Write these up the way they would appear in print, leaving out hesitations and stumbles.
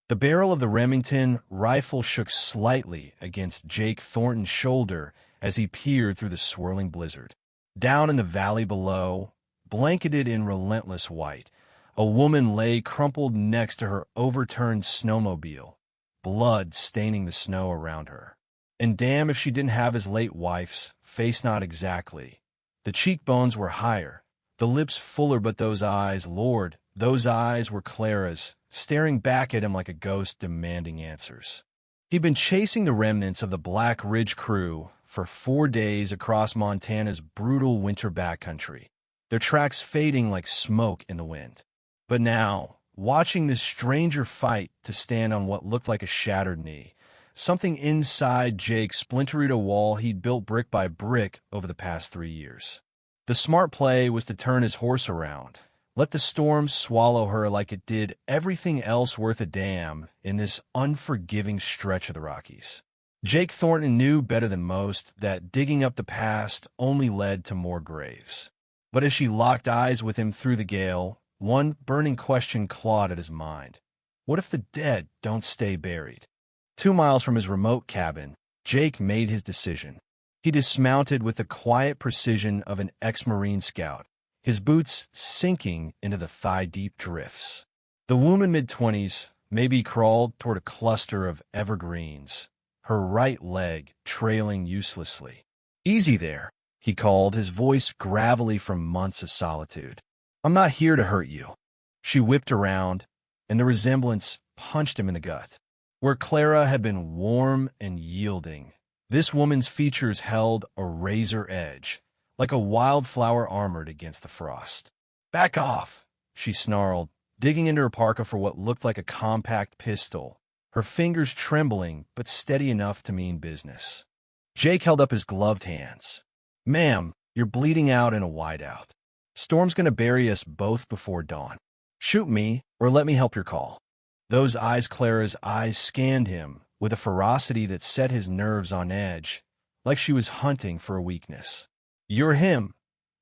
The barrel of the Remington rifle shook slightly against Jake Thornton's shoulder as he peered through the swirling blizzard. Down in the valley below, blanketed in relentless white, a woman lay crumpled next to her overturned snowmobile, blood staining the snow around her. And damn if she didn't have his late wife's face. Not exactly. The cheekbones were higher, the lips fuller, but those eyes, Lord, those eyes were Clara's, staring back at him like a ghost demanding answers. He'd been chasing the remnants of the Black Ridge crew for 4 days across Montana's brutal winter backcountry, their tracks fading like smoke in the wind. But now, watching this stranger fight to stand on what looked like a shattered knee, something inside Jake splintered a wall he'd built brick by brick over the past 3 years. The smart play was to turn his horse around, let the storm swallow her like it did everything else worth a damn in this unforgiving stretch of the Rockies. Jake Thornton knew better than most that digging up the past only led to more graves. But as she locked eyes with him through the gale, one burning question clawed at his mind. What if the dead don't stay buried? 2 miles from his remote cabin, Jake made his decision. He dismounted with the quiet precision of an ex-Marine scout, his boots sinking into the thigh-deep drifts. The woman mid-20s maybe crawled toward a cluster of evergreens, her right leg trailing uselessly. "Easy there," he called, his voice gravelly from months of solitude. "I'm not here to hurt you." She whipped around, and the resemblance punched him in the gut. Where Clara had been warm and yielding, this woman's features held a razor edge, like a wildflower armored against the frost. "Back off," she snarled, digging into her parka for what looked like a compact pistol, her fingers trembling but steady enough to mean business. Jake held up his gloved hands. "Ma'am, you're bleeding out in a whiteout. Storm's gonna bury us both before dawn. Shoot me or let me help your call." Those eyes, Clara's eyes, scanned him with a ferocity that set his nerves on edge, like she was hunting for a weakness. "You're him,"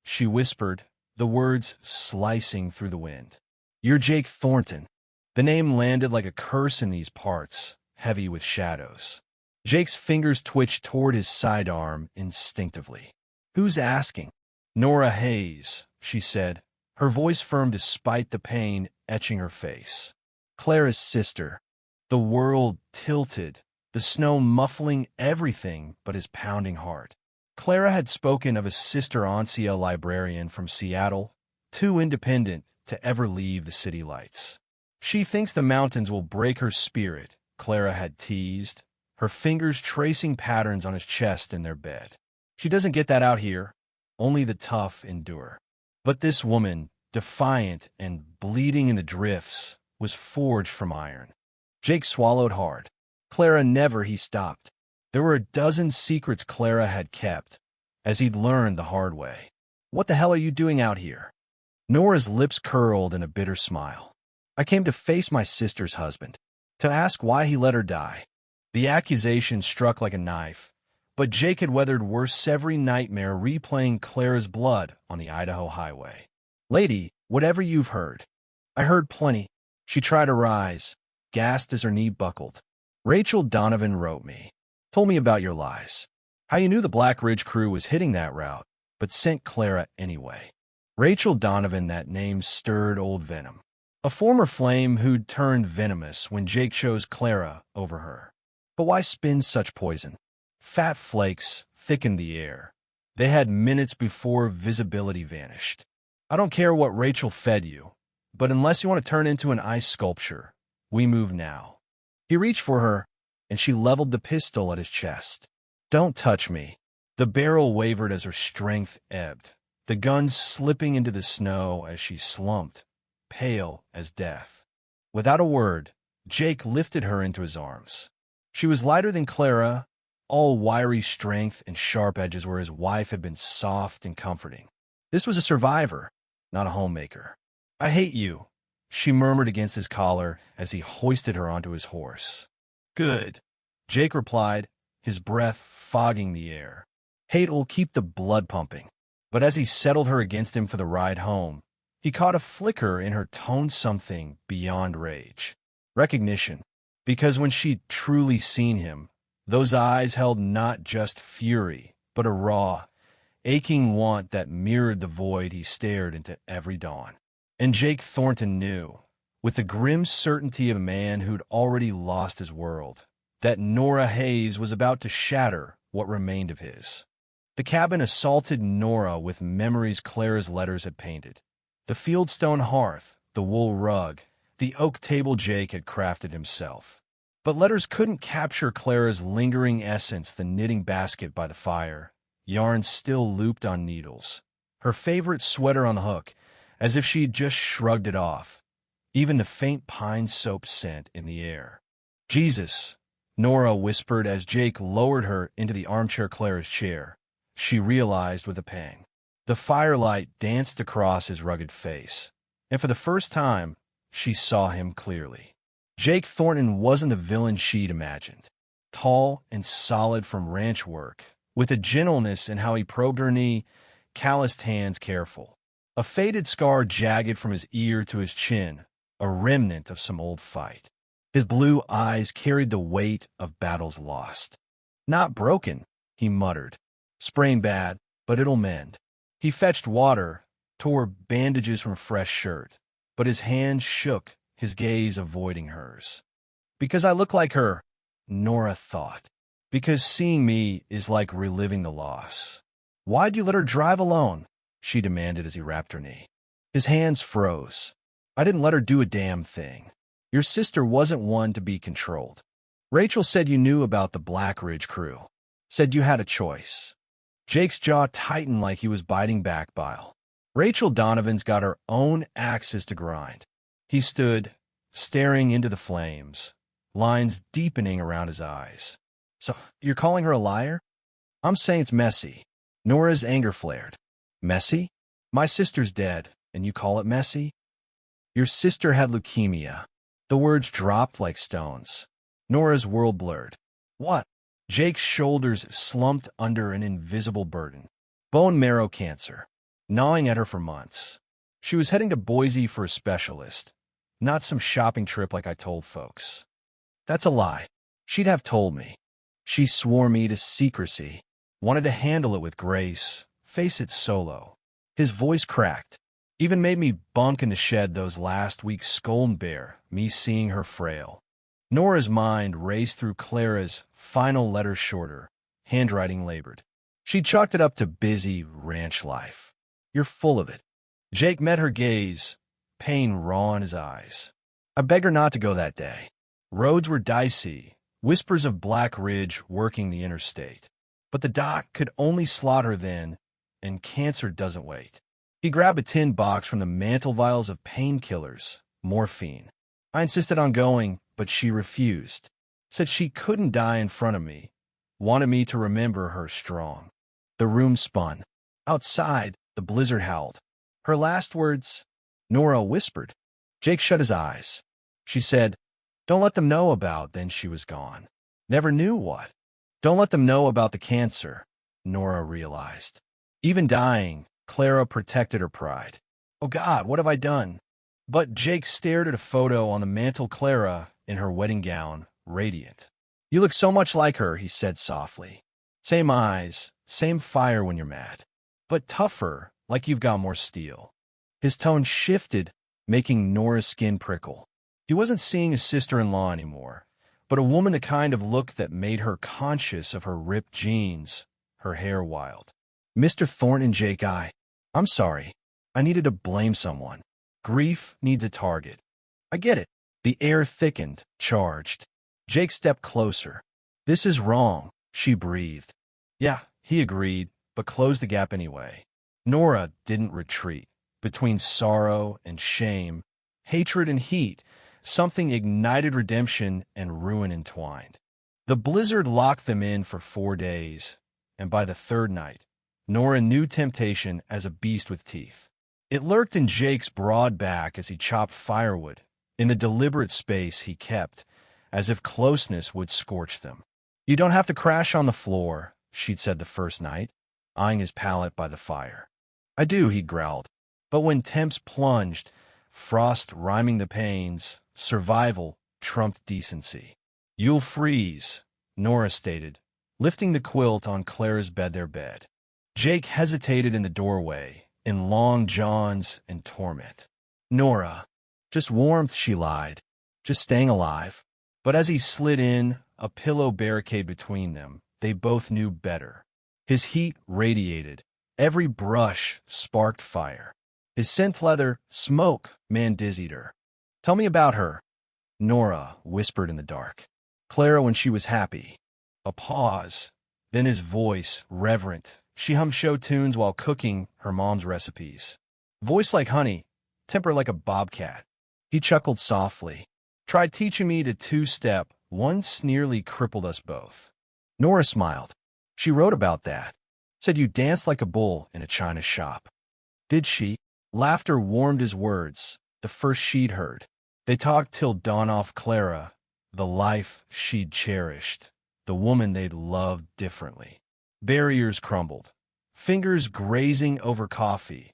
she whispered, the words slicing through the wind. "You're Jake Thornton." The name landed like a curse in these parts, heavy with shadows. Jake's fingers twitched toward his sidearm instinctively. "Who's asking?" "Nora Hayes," she said, her voice firm despite the pain etching her face. "Clara's sister." The world tilted, the snow muffling everything but his pounding heart. Clara had spoken of a sister Ancia librarian from Seattle, too independent to ever leave the city lights. "She thinks the mountains will break her spirit," Clara had teased, her fingers tracing patterns on his chest in their bed. "She doesn't get that out here. Only the tough endure." But this woman, defiant and bleeding in the drifts, was forged from iron. Jake swallowed hard. Clara never, he stopped. There were a dozen secrets Clara had kept, as he'd learned the hard way. "What the hell are you doing out here?" Nora's lips curled in a bitter smile. "I came to face my sister's husband, to ask why he let her die." The accusation struck like a knife, but Jake had weathered worse every nightmare replaying Clara's blood on the Idaho highway. "Lady, whatever you've heard." "I heard plenty." She tried to rise, gasped as her knee buckled. "Rachel Donovan wrote me. Told me about your lies. How you knew the Black Ridge crew was hitting that route, but sent Clara anyway." Rachel Donovan, that name stirred old venom. A former flame who'd turned venomous when Jake chose Clara over her. But why spin such poison? Fat flakes thickened the air. They had minutes before visibility vanished. "I don't care what Rachel fed you, but unless you want to turn into an ice sculpture, we move now." He reached for her, and she leveled the pistol at his chest. "Don't touch me." The barrel wavered as her strength ebbed, the gun slipping into the snow as she slumped, pale as death. Without a word, Jake lifted her into his arms. She was lighter than Clara, all wiry strength and sharp edges where his wife had been soft and comforting. This was a survivor, not a homemaker. "I hate you," she murmured against his collar as he hoisted her onto his horse. "Good," Jake replied, his breath fogging the air. "Hate will keep the blood pumping." But as he settled her against him for the ride home, he caught a flicker in her tone, something beyond rage. Recognition. Because when she'd truly seen him, those eyes held not just fury, but a raw, aching want that mirrored the void he stared into every dawn. And Jake Thornton knew, with the grim certainty of a man who'd already lost his world, that Nora Hayes was about to shatter what remained of his. The cabin assaulted Nora with memories Clara's letters had painted. The fieldstone hearth, the wool rug, the oak table Jake had crafted himself. But letters couldn't capture Clara's lingering essence, the knitting basket by the fire, yarn still looped on needles, her favorite sweater on the hook, as if she'd just shrugged it off, even the faint pine soap scent in the air. Jesus, Nora whispered as Jake lowered her into the armchair Clara's chair. She realized with a pang. The firelight danced across his rugged face, and for the first time, she saw him clearly. Jake Thornton wasn't the villain she'd imagined. Tall and solid from ranch work, with a gentleness in how he probed her knee, calloused hands careful. A faded scar jagged from his ear to his chin, a remnant of some old fight. His blue eyes carried the weight of battles lost. Not broken, he muttered. Sprained bad, but it'll mend. He fetched water, tore bandages from a fresh shirt, but his hands shook, his gaze avoiding hers. Because I look like her, Nora thought. Because seeing me is like reliving the loss. Why'd you let her drive alone? She demanded as he wrapped her knee. His hands froze. I didn't let her do a damn thing. Your sister wasn't one to be controlled. Rachel said you knew about the Black Ridge crew. Said you had a choice. Jake's jaw tightened like he was biting back bile. Rachel Donovan's got her own axes to grind. He stood, staring into the flames, lines deepening around his eyes. So, you're calling her a liar? I'm saying it's messy. Nora's anger flared. Messy? My sister's dead, and you call it messy? Your sister had leukemia. The words dropped like stones. Nora's world blurred. What? Jake's shoulders slumped under an invisible burden. Bone marrow cancer. Gnawing at her for months. She was heading to Boise for a specialist. Not some shopping trip like I told folks. That's a lie. She'd have told me. She swore me to secrecy. Wanted to handle it with grace. Face it solo. His voice cracked. Even made me bunk in the shed those last weeks scolding bare, me seeing her frail. Nora's mind raced through Clara's final letter shorter, handwriting labored. She chalked it up to busy ranch life. You're full of it. Jake met her gaze, pain raw in his eyes. I beg her not to go that day. Roads were dicey, whispers of Black Ridge working the interstate. But the doc could only slot her then, and cancer doesn't wait. He grabbed a tin box from the mantle vials of painkillers, morphine. I insisted on going, but she refused. Said she couldn't die in front of me. Wanted me to remember her strong. The room spun. Outside, the blizzard howled. Her last words, Nora whispered. Jake shut his eyes. She said, don't let them know about, then she was gone. Never knew what. Don't let them know about the cancer, Nora realized. Even dying, Clara protected her pride. Oh God, what have I done? But Jake stared at a photo on the mantel. Clara, in her wedding gown, radiant. You look so much like her, he said softly. Same eyes, same fire when you're mad. But tougher, like you've got more steel. His tone shifted, making Nora's skin prickle. He wasn't seeing his sister-in-law anymore, but a woman the kind of look that made her conscious of her ripped jeans, her hair wild. Mr. Thornton, Jake, I'm sorry. I needed to blame someone. Grief needs a target. I get it. The air thickened, charged. Jake stepped closer. This is wrong, she breathed. Yeah, he agreed, but closed the gap anyway. Nora didn't retreat. Between sorrow and shame, hatred and heat, something ignited redemption and ruin entwined. The blizzard locked them in for 4 days, and by the third night, Nora knew temptation as a beast with teeth. It lurked in Jake's broad back as he chopped firewood, in the deliberate space he kept, as if closeness would scorch them. You don't have to crash on the floor, she'd said the first night, eyeing his pallet by the fire. I do, he'd growled. But when temps plunged, frost rhyming the pains, survival trumped decency. You'll freeze, Nora stated, lifting the quilt on Clara's bed. Jake hesitated in the doorway, in long johns and torment. Nora. Just warmth, she lied. Just staying alive. But as he slid in, a pillow barricade between them, they both knew better. His heat radiated. Every brush sparked fire. His scent leather, smoke, man-dizzied her. Tell me about her, Nora whispered in the dark. Clara when she was happy. A pause. Then his voice, reverent. She hummed show tunes while cooking her mom's recipes. Voice like honey, temper like a bobcat. He chuckled softly. Tried teaching me to two-step. Once nearly crippled us both. Nora smiled. She wrote about that. Said you danced like a bull in a china shop. Did she? Laughter warmed his words, the first she'd heard. They talked till dawn off Clara, the life she'd cherished, the woman they'd loved differently. Barriers crumbled, fingers grazing over coffee,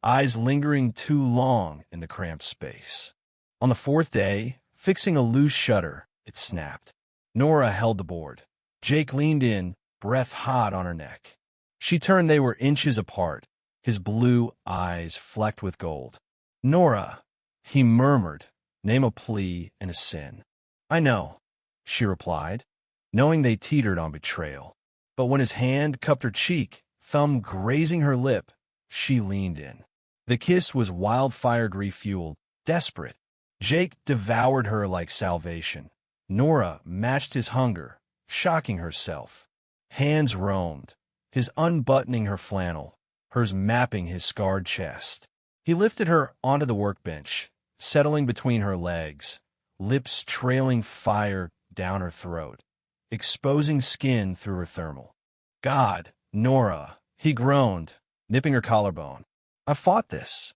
eyes lingering too long in the cramped space. On the fourth day, fixing a loose shutter, it snapped. Nora held the board. Jake leaned in, breath hot on her neck. She turned, they were inches apart, his blue eyes flecked with gold. Nora, he murmured, name a plea and a sin. I know, she replied, knowing they teetered on betrayal. But when his hand cupped her cheek, thumb grazing her lip, she leaned in. The kiss was wildfire grief-fueled, desperate. Jake devoured her like salvation. Nora matched his hunger, shocking herself. Hands roamed, his unbuttoning her flannel, hers mapping his scarred chest. He lifted her onto the workbench, settling between her legs, lips trailing fire down her throat, exposing skin through her thermal. God, Nora, he groaned, nipping her collarbone. I fought this.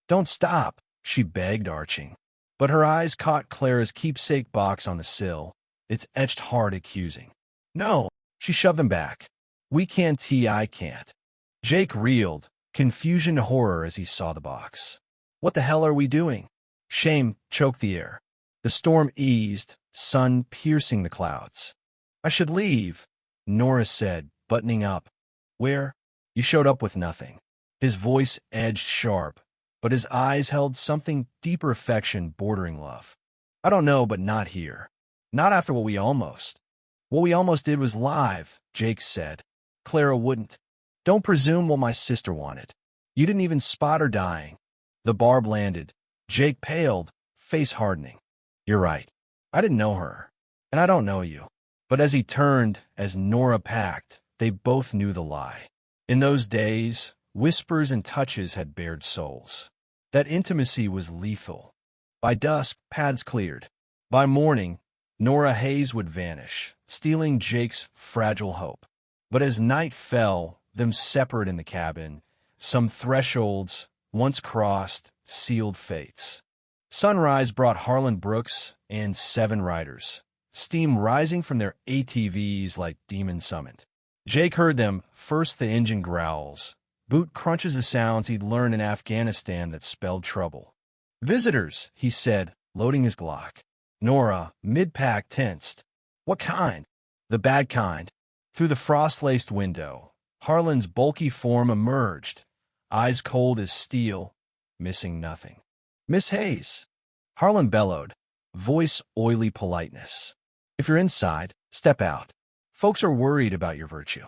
Don't stop, she begged, arching. But her eyes caught Clara's keepsake box on the sill, its etched heart accusing. No, she shoved them back. We can't, I can't. Jake reeled, confusion to horror as he saw the box. What the hell are we doing? Shame choked the air. The storm eased, sun piercing the clouds. I should leave, Nora said, buttoning up. Where? You showed up with nothing. His voice edged sharp, but his eyes held something deeper, affection bordering love. I don't know, but not here. Not after what we almost. What we almost did was live, Jake said. Clara wouldn't. Don't presume what my sister wanted. You didn't even spot her dying. The barb landed. Jake paled, face hardening. You're right. I didn't know her, and I don't know you. But as he turned, as Nora packed, they both knew the lie. In those days, whispers and touches had bared souls. That intimacy was lethal. By dusk, paths cleared. By morning, Nora Hayes would vanish, stealing Jake's fragile hope. But as night fell, them separate in the cabin, some thresholds, once crossed, sealed fates. Sunrise brought Harlan Brooks and 7 riders, steam rising from their ATVs like demon summoned. Jake heard them, first the engine growls, boot crunches the sounds he'd learned in Afghanistan that spelled trouble. Visitors, he said, loading his Glock. Nora, mid-pack, tensed. What kind? The bad kind. Through the frost-laced window, Harlan's bulky form emerged, eyes cold as steel, missing nothing. Miss Hayes, Harlan bellowed, voice oily politeness. If you're inside, step out. Folks are worried about your virtue.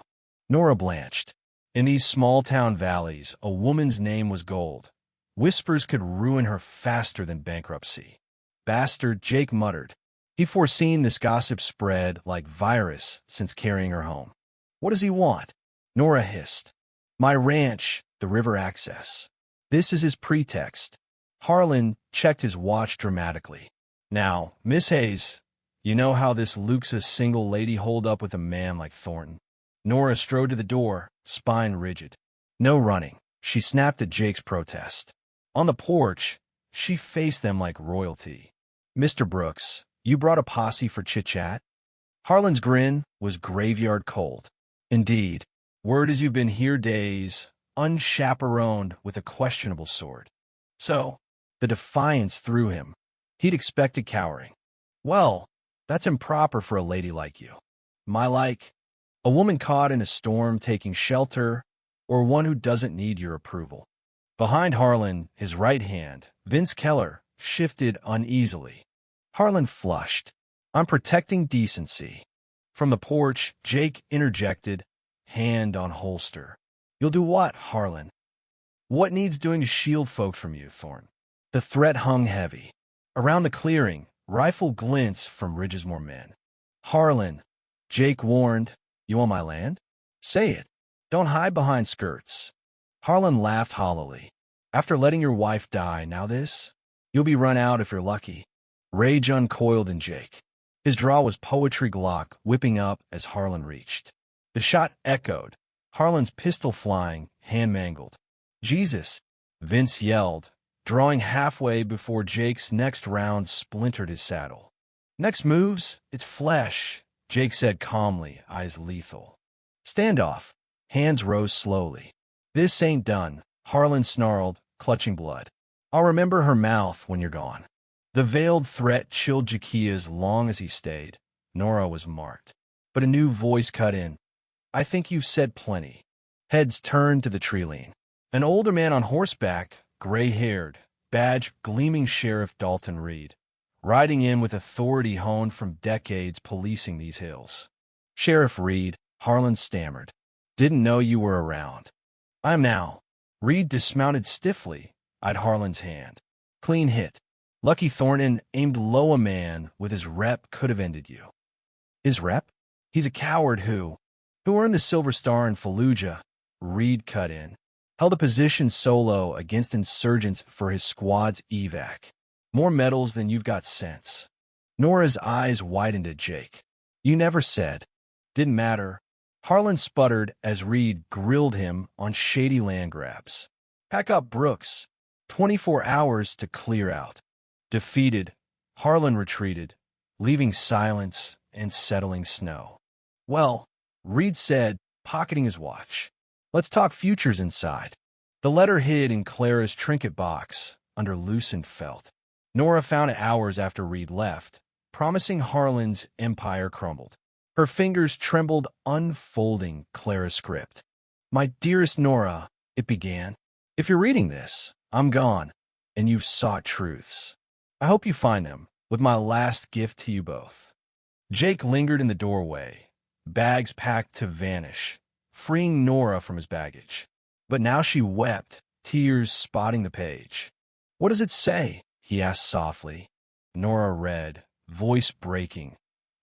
Nora blanched. In these small-town valleys, a woman's name was gold. Whispers could ruin her faster than bankruptcy. Bastard, Jake muttered. He'd foreseen this gossip spread like virus since carrying her home. What does he want? Nora hissed. My ranch, the river access. This is his pretext. Harlan checked his watch dramatically. Now, Miss Hayes, you know how this Luke's a single lady hold up with a man like Thornton. Nora strode to the door, spine rigid. No running. She snapped at Jake's protest. On the porch, she faced them like royalty. Mr. Brooks, you brought a posse for chit-chat? Harlan's grin was graveyard cold. Indeed, word is you've been here days, unchaperoned with a questionable sort. So, the defiance threw him. He'd expected cowering. Well, That's improper for a lady like you. My like, a woman caught in a storm taking shelter, or one who doesn't need your approval. Behind Harlan, his right hand, Vince Keller, shifted uneasily. Harlan flushed. I'm protecting decency. From the porch, Jake interjected, hand on holster. You'll do what, Harlan? What needs doing to shield folk from you, Thorne? The threat hung heavy. Around the clearing, rifle glints from Ridgesmore men. Harlan, Jake warned, you want my land? Say it. Don't hide behind skirts. Harlan laughed hollowly. After letting your wife die, now this? You'll be run out if you're lucky. Rage uncoiled in Jake. His draw was poetry Glock whipping up as Harlan reached. The shot echoed, Harlan's pistol flying, hand mangled. Jesus, Vince yelled, drawing halfway before Jake's next round splintered his saddle. Next moves, it's flesh, Jake said calmly, eyes lethal. Standoff. Hands rose slowly. This ain't done, Harlan snarled, clutching blood. I'll remember her mouth when you're gone. The veiled threat chilled Jakia as long as he stayed. Nora was marked. But a new voice cut in. I think you've said plenty. Heads turned to the tree lean. An older man on horseback, gray-haired, badge gleaming Sheriff Dalton Reed, riding in with authority honed from decades policing these hills. Sheriff Reed, Harlan stammered. Didn't know you were around. I'm now. Reed dismounted stiffly, eyed Harlan's hand. Clean hit. Lucky Thornton aimed low a man with his rep could have ended you. His rep? He's a coward who earned the Silver Star in Fallujah, Reed cut in. Held a position solo against insurgents for his squad's evac. More medals than you've got sense. Nora's eyes widened at Jake. You never said. Didn't matter. Harlan sputtered as Reed grilled him on shady land grabs. Pack up Brooks. 24 hours to clear out. Defeated, Harlan retreated, leaving silence and settling snow. Well, Reed said, pocketing his watch. Let's talk futures inside. The letter hid in Clara's trinket box under loosened felt. Nora found it hours after Reed left, promising Harlan's empire crumbled. Her fingers trembled, unfolding Clara's script. My dearest Nora, it began. If you're reading this, I'm gone, and you've sought truths. I hope you find them, with my last gift to you both. Jake lingered in the doorway, bags packed to vanish, freeing Nora from his baggage. But now she wept, tears spotting the page. What does it say? He asked softly. Nora read, voice breaking.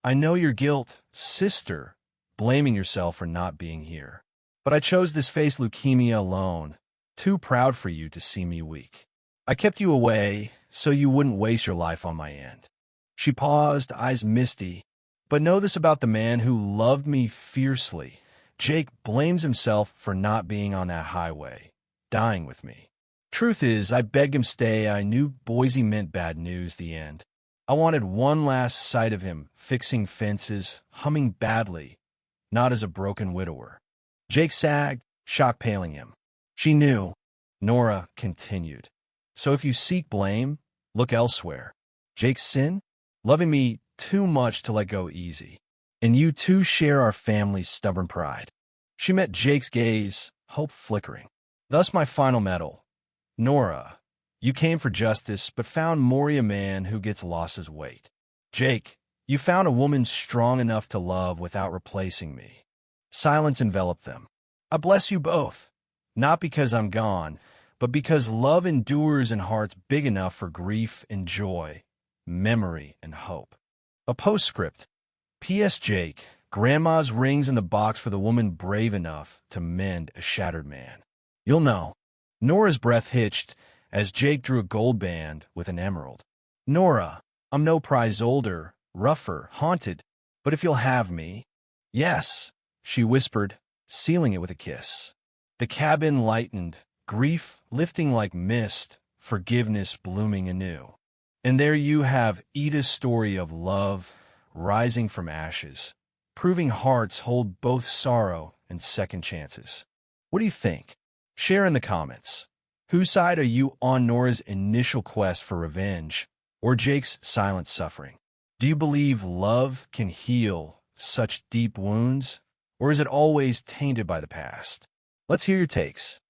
I know your guilt, sister, blaming yourself for not being here. But I chose this face leukemia alone, too proud for you to see me weak. I kept you away so you wouldn't waste your life on my end. She paused, eyes misty. But know this about the man who loved me fiercely. Jake blames himself for not being on that highway, dying with me. Truth is, I begged him stay. I knew Boise meant bad news, the end. I wanted one last sight of him, fixing fences, humming badly, not as a broken widower. Jake sagged, shock paling him. She knew. Nora continued. So if you seek blame, look elsewhere. Jake's sin? Loving me too much to let go easy. And you too share our family's stubborn pride. She met Jake's gaze, hope flickering. Thus my final medal. Nora, you came for justice, but found Maury a man who gets lost his weight. Jake, you found a woman strong enough to love without replacing me. Silence enveloped them. I bless you both, not because I'm gone, but because love endures in hearts big enough for grief and joy, memory and hope. A postscript. P.S. Jake, Grandma's ring's in the box for the woman brave enough to mend a shattered man. You'll know. Nora's breath hitched as Jake drew a gold band with an emerald. Nora, I'm no prize older, rougher, haunted, but if you'll have me. Yes, she whispered, sealing it with a kiss. The cabin lightened, grief lifting like mist, forgiveness blooming anew. And there you have Ida's story of love rising from ashes, proving hearts hold both sorrow and second chances. What do you think? Share in the comments. Whose side are you on, Nora's initial quest for revenge or Jake's silent suffering? Do you believe love can heal such deep wounds? Or is it always tainted by the past? Let's hear your takes.